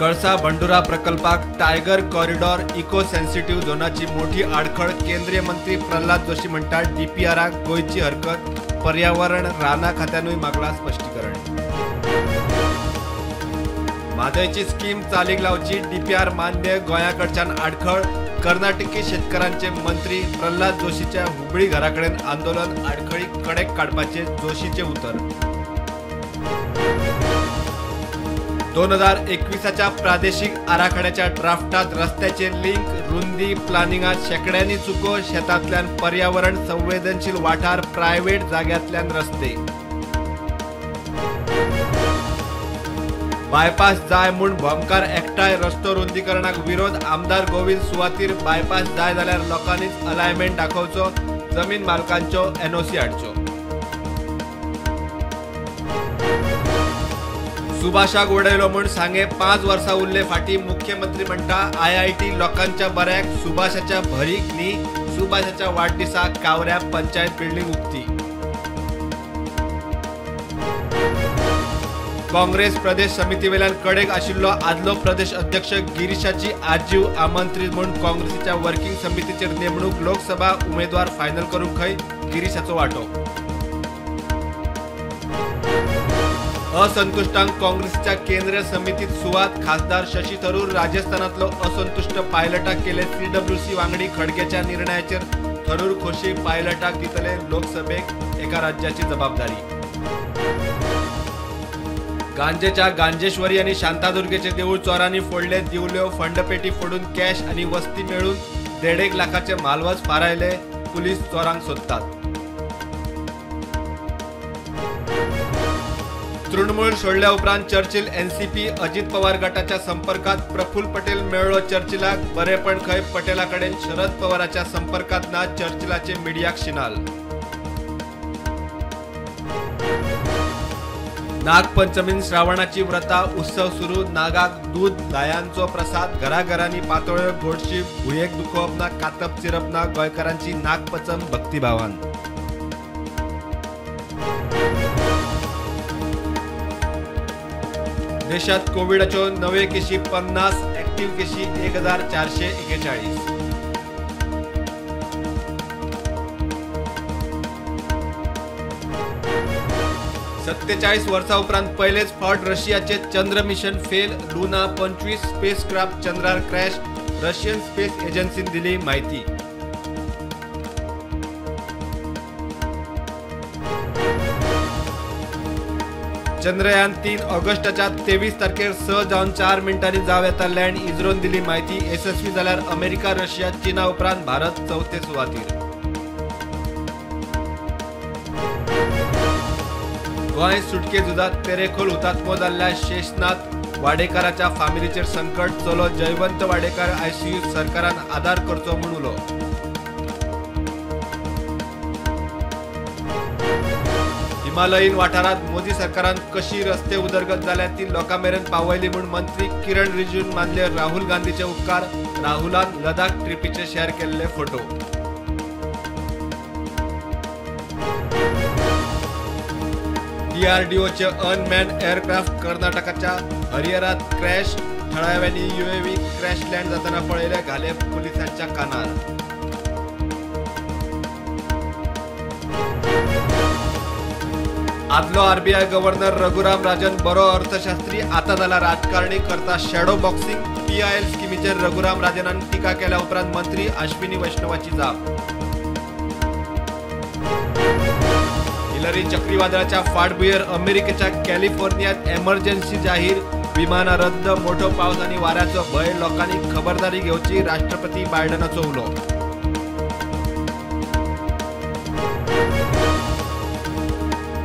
कळसा बंडुरा प्रकल्पाक tiger corridor eco sensitive झोनाची मोठी आडखळ केंद्रीय मंत्री प्रल्हाद जोशी म्हणतात डीपीआराक गोयची हरकत पर्यावरण राना खात्यानूय मागला स्पष्टीकरण। म्हादयची स्कीम चालीक लावची डीपीआर मान्य गोंयाकडच्यान आडखळ कर्नाटकी शेतकऱ्यांचे मंत्री प्रल्हाद जोशीच्या हुबळी घराकडेन आंदोलन आडखळी कडेक काडपाचे जोशीचे उतर। 2021च्या प्रादेशिक आराखड्याच्या ड्राफ्टात रस्त्याचे लिंक रुंदी प्लॅनिंगात शेकड्यांनी चुको शेतांतल्यान पर्यावरण संवेदनशील वाठार प्रायव्हेट जाग्यांतल्यान रस्ते। बायपास जाय म्हूण भोमकार एकठांय रस्तो रुंदीकरणाक विरोध आमदार गोविंद सुवातीर बायपास जाय जाल्यार लोकांनीच अलायनमेंट दाखोवचो जमीन मालकांच्यो एनओसी हाडच्यो। सुभाषाक उडयलो म्हूण सांगे 5 वर्सां उरले फाटी मुख्यमंत्री म्हणटा IIT लोकांच्या बऱ्याक सुभाषाच्या भरीक न्ही सुभाषाच्या वाडदिसाक कावऱ्या पंचायत बिल्डिंग उक्ती। काँग्रेस प्रदेश समिती वेल्यान कडेक आशिल्लो आदलो प्रदेश अध्यक्ष गिरीशाची आजीव आमंत्रीत म्हूण काँग्रेसीच्या वर्किंग समितीचेर नेमणूक लोकसभा उमेदवार फायनल करूंक खंय गिरीशाचो वांटो। असंतुष्टांक काँग्रेसच्या केंद्रीय समितीत सुवात खासदार शशी थरूर राजस्थानातलो असंतुष्ट पायलटाक केले CWC वांगडी खडगेच्या निर्णयाचेर थरूर खोशी पायलटाक दितले लोकसभेक एका राज्याची जबाबदारी। गांजेच्या गांजेश्वरी आणि शांतादुर्गेचे देऊळ चोरांनी फोडले दिवल्यो फंडपेटी फोडून कॅश आणि वस्ती मेळून 1.5 लाखाचे मालवज फारायले पुलीस चोरांक सोदतात। तृणमूल सोडल्या उपरांत चर्चिल NCP अजित पवार गटाच्या संपर्कात प्रफुल्ल पटेल मेळ्ळो चर्चिलाक बरेपण खंय पटेलाकडेन शरद पवाराच्या संपर्कात ना चर्चिलाचे मिडियाक शिनाल। नागपंचमीन श्रावणाची व्रता उत्सव सुरू नागाक दूध दायांचो प्रसाद घराघरांनी पातोळ्यो गोडशी भुयेक दुखोवप ना कातप चिरप ना गोंयकारांची नागपंचम भक्तिभावान। देशात कोविडच्यो नवे केशी 50 ऍक्टिव्ह केशी 1441। 47 वर्सां उपरांत पहिलेच फावट रशियाचे चंद्र मिशन फेल लुना 25 स्पेसक्राफ्ट चंद्रार क्रॅश रशियन स्पेस एजन्सीन दिली माहिती। चंद्रयान 3 ऑगस्टाच्या 23 तारखेर 6 जावन 4 मिनिटांनी जाव येता लँड इस्रोन दिली माहिती यशस्वी जाल्यार अमेरिका रशिया चीना उपरांत भारत चौथे सुवातेर। गोंय सुटके झुजात तेरेखोल हुतात्मो जाल्ल्या शेषनाथ वाडेकाराच्या फामिलीचेर संकट चलो जयवंत वाडेकार ICU सरकारान आदार करचो म्हूण उलो। हिमालयीन वाठारात मोदी सरकारान कशी रस्ते उदरगत जाल्या ती लोकांमेरेन पावयली म्हूण मंत्री किरण रिजीजून मानले राहुल गांधीचे उपकार राहुलान लडाख ट्रिपीचे शेअर केल्ले फोटो। DRDOचे अनमॅन एअरक्राफ्ट कर्नाटकाच्या हरिहरात क्रॅश थळाव्यांनी UAV क्रॅश लँड जाताना पळयले घाले पोलिसांच्या कानार। आदलो RBI गव्हर्नर रघुराम राजन बरो अर्थशास्त्री आता जाला राजकारणी करता शॅडो बॉक्सिंग PIL स्कीमीचेर रघुराम राजनान टिका केल्या उपरांत मंत्री अश्विनी वैष्णवाची जाप। हिलरी चक्रीवादळाच्या फाटभुंयेर अमेरिकेच्या कॅलिफोर्नियात एमर्जन्सी जाहीर विमानां रद्द मोठो पावस आनी वाऱ्याचो भंय लोकांनी खबरदारी घेवची राष्ट्रपती बायडनाचो उलो।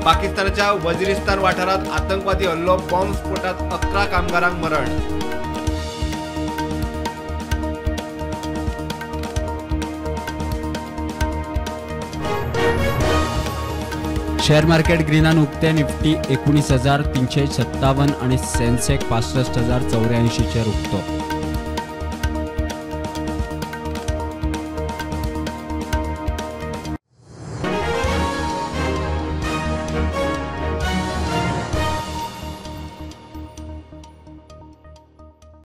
पाकिस्तानाच्या वजिरिस्तान वाठारात आतंकवादी हल्लो बॉम्ब स्फोटात 11 कामगारांक मरण। शेअर मार्केट ग्रीनान उक्ते निफ्टी 19,357 आणि सेन्सेक्स 65,084 चेर उक्तो।